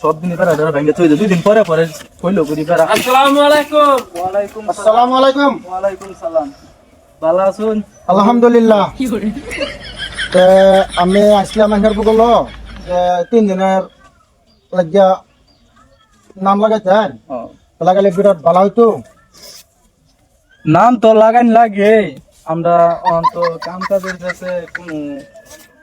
সব দিন এবার ভেঙে থই দে 2 দিন পরে পরে কইলো করি বেড়া। আসসালামু আলাইকুম। ওয়ালাইকুম আসসালামু আলাইকুম। ওয়ালাইকুম সালাম। ভালো আছেন? আলহামদুলিল্লাহ। আমি আসলাম এখানে বললো যে 3 দিনের লাগিয়া নাম লাগাইতেন, লাগালে বিরাট ভালো হইতো। নাম তো লাগান লাগে, আমরা তো কাম কাজের কাছে কোনো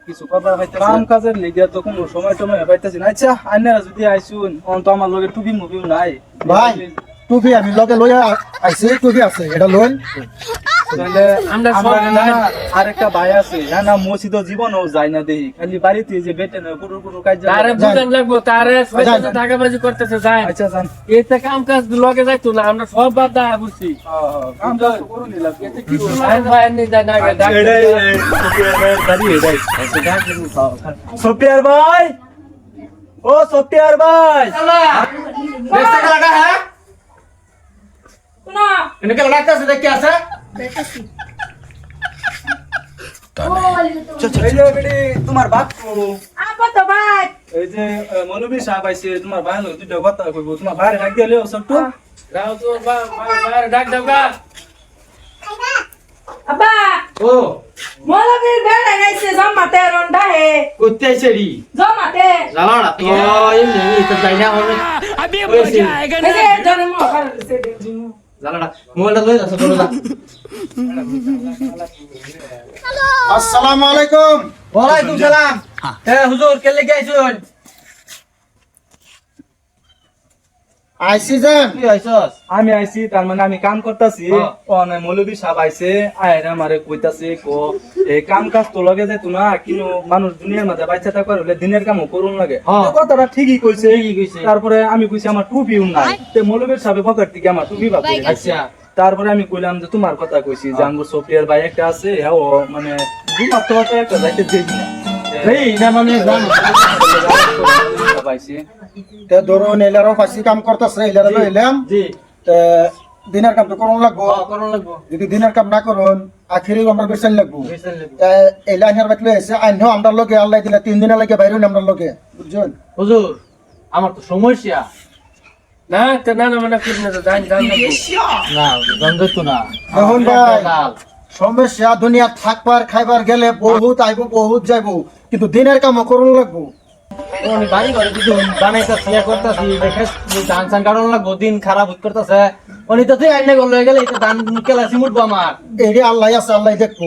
কিছু কথা হইতে কাম কাজের লিগে তো কোনো সময় টময় পাইতেছি না। আচ্ছা আইনারা যদি আইসুন তো আমার লগে টুপি মুভিও নাই ভাই টুপি আমি লগে লইয়া আইছি, টুপি আছে এটা লোন। তাহলে আমরা আরেকটা ভাই আছে না মসজিদ জীবনও যায় না দেখি, খালি বাড়িতে যে বেটে না পুরো পুরো কাজ তারে বুঝান লাগবো, তারে পয়সা টাকাবাজি করতেছে যায়। আচ্ছা জান এতে কাম কাজ লগে যাইতো না, আমরা সব বাদ দা বুঝছি। কাম কাজ করুন নিলাম এতে কি আর ভাই নি যায় না এটাই দাঁড়িয়ে এটাই সফটওয়্যার ভাই, ও সফটওয়্যার ভাই বেস্ট লাগা হ্যাঁ না ইনকে লাগতাছে দেখি আছে এই যে বেটি তোমার বাপ আপা তো ভাই এই যে মৌলভী সাহেব আইছে তোমার ভাই লোক দুটো কথা কইব, তোমার বাইরে ডাক দিলে সবটু রাও তো বাইরে ডাক দাওগা। আপা ও মৌলবীর বেড়া গাইছে জমাতে রন্ডা হে কুত্তে ছেড়ি জমাতে জালাড়া তো এমনি তো যাই না হবে আমি মজা আएगा এই যে ধরে মো কার সে দিনু জালাড়া মোবাইলটা লই যাস তোরা। আসসালামু আলাইকুম। ওয়ালাইকুম সালাম। হুজুর কে লাগি আইছুন? আইছি যান। কি আইছস? আমি আইছি তার মানে আমি কাম করতেছি, অনে মৌলভী সাহেব আইছে আয়রা আমারে কইতাছে কো এই কাম কাজ তো লগে যায় না, কিন্তু মানুষ দুনিয়ার মাঝে বাচ্চা থাকার হলে দিনের কামও করুন লাগে। হ্যাঁ। তো কথাটা ঠিকই কইছে। ঠিকই কইছে। তারপরে আমি কইছি আমার টুপিও নাই, তে মৌলভীর সাহেব পকেট থেকে আমার টুপি বাদ দিয়ে গেছে। আচ্ছা তারপরে আমি কইলাম যে তোমার কথা কইছি যে আঙ্গুর সফটওয়্যার ভাই একটা আছে, হ্যাঁ ও মানে দুমাত্র একটা যাইতে দেই না এই না মানে জান পাইছি। তে ধরুন এলারও ফাঁসি কাম করতেছে, এলারা লইলাম। জি তে দিনের কাম তো করুন লাগবো, করন লাগবো যদি দিনের কাম না করুন আখেরি আমরা বেসাইন লাগবো। বিশাল লাগবো। তে এলা আইনার বাইক লই এসে আইন আমরা লগে আল্লাহ দিলে 3 দিনের লাগে বাইরে আমরা লগে, বুঝছেন? হুজুর আমার তো সমস্যা না তো না না মানে কি না জান জান না জান তো না দেখুন ভাই, সমস্যা দুনিয়া থাকবার খাইবার গেলে বহুত আইব বহুত যাইব, কিন্তু দিনের কাম করুন লাগবো। আমি বাড়ি ঘরে কিছু বানাইতে সিয়া করতেছি দেখে ধান সান কারণ লাগবো, দিন খারাপ করতেছে উনি তো তুই আইনে গেল গেলে এই ধান কেলাসি মুটবো আমার। এই আল্লাহ আছে, আল্লাহ দেখবো।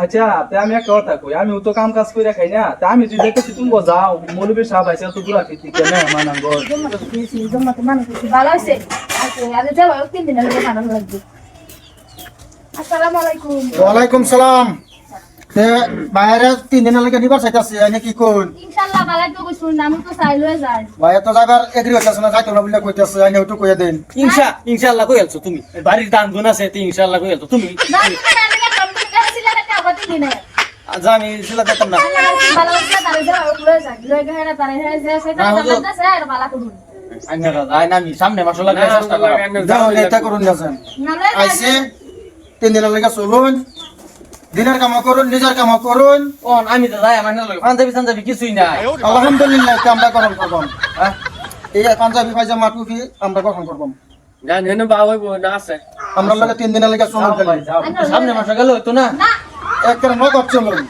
আচ্ছা তে আমি একটা কথা কই, আমি তো কাম কাজ কইরা খাই না, তা আমি যদি দেখতেছি তুমি যাও মৌলভী সাহেব আইছে তো দূরা ফিতি কেন মানাঙ্গ জমাতে মানুষ ভালো হইছে আচ্ছা আজ যাও 3 দিন লাগে খানা লাগবে। আসসালামু আলাইকুম। ওয়ালাইকুম সালাম। তে বাইরে 3 দিনের লাগে নিবার চাইতাছে, আইনে কি কোন? ইনশাআল্লাহ ভালো তো কইছুন, আমি তো চাই লয়ে যাই। ভাই তো যাবার এগ্রি হইতাছে না, যাইতো না বলে কইতাছে, আইনে ওটু কইয়া দেন। ইনশাআল্লাহ কই আলছো তুমি বাড়ির ধান গুণ আছে ইনশাআল্লাহ কই আলছো তুমি না না কমপ্লিট করছিলা টাকা কত দিনে আজ আমি সিলা দেখতাম না ভালো হইছে তারে যাও লয়ে যাই লয়ে গেরা তারে হয়ে যায় সেটা দাদাছে আর ভালো করুন আইনারা আইনা আমি সামনে মাস লাগে চেষ্টা করব যাও এটা করুন না যান। না লয়ে আইছে 3 দিনের লাগে চলুন, দিনের কাম করুন, নিজের কাম করুন। কোন আমি তো যাই আমার লাগে পাঞ্জাবি কিছুই নাই আলহামদুলিল্লাহ আমরা গ্রহণ করব। এই পাঞ্জাবি পায়জামা টুপি আমরা গ্রহণ করব। জান হেন বাবা না আছে আমরা লাগে 3 দিনের লাগে চলুন, সামনে মাস গেল হইতো না না একটা নগদ চলুন।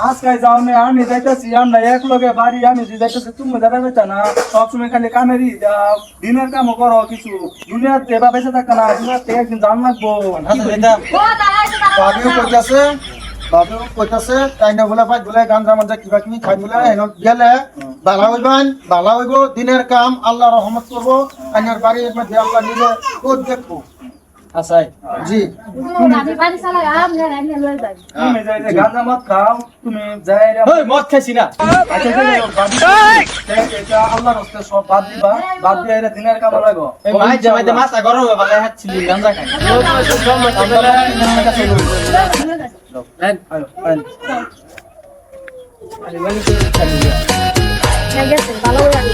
আজকে যাও না আমি যাইতাছি, আমরা এক লগে বাড়ি আমি যদি যাইতাছি তুমি দাদা বেটা না, সবসময় খালি কামেরই যাও, দিনের কামও করো কিছু, দুনিয়ার তেবা বেঁচে থাকা না, দুনিয়াতে একদিন জান লাগবো। ও দাঁড়াইছে বাবিও কইতাছে তাই না বলে ভাই বলে গান জামান যা কিবা কিবি খাই বলে এন গেলে বালা হইবান, বালা হইব, দিনের কাম আল্লাহ রহমত করবো, আইনার বাড়ির মধ্যে আল্লাহ নিজে কোদ দেখবো। আসাই জি আমি বাড়ি চালা আম না আমি লয়ে যাই। তুমি যাইতে গাঁজা মদ খাও, তুমি যাই ওই মদ খাইছি না আল্লাহর রাস্তে সব বাদ দিবা, বাদ দিয়ে এরা দিনের কাম লাগো। এই মাই জামাইতে মাথা গরম হবে ভালো হাতছিলি গাঞ্জা খাই না গেছে ভালো লাগে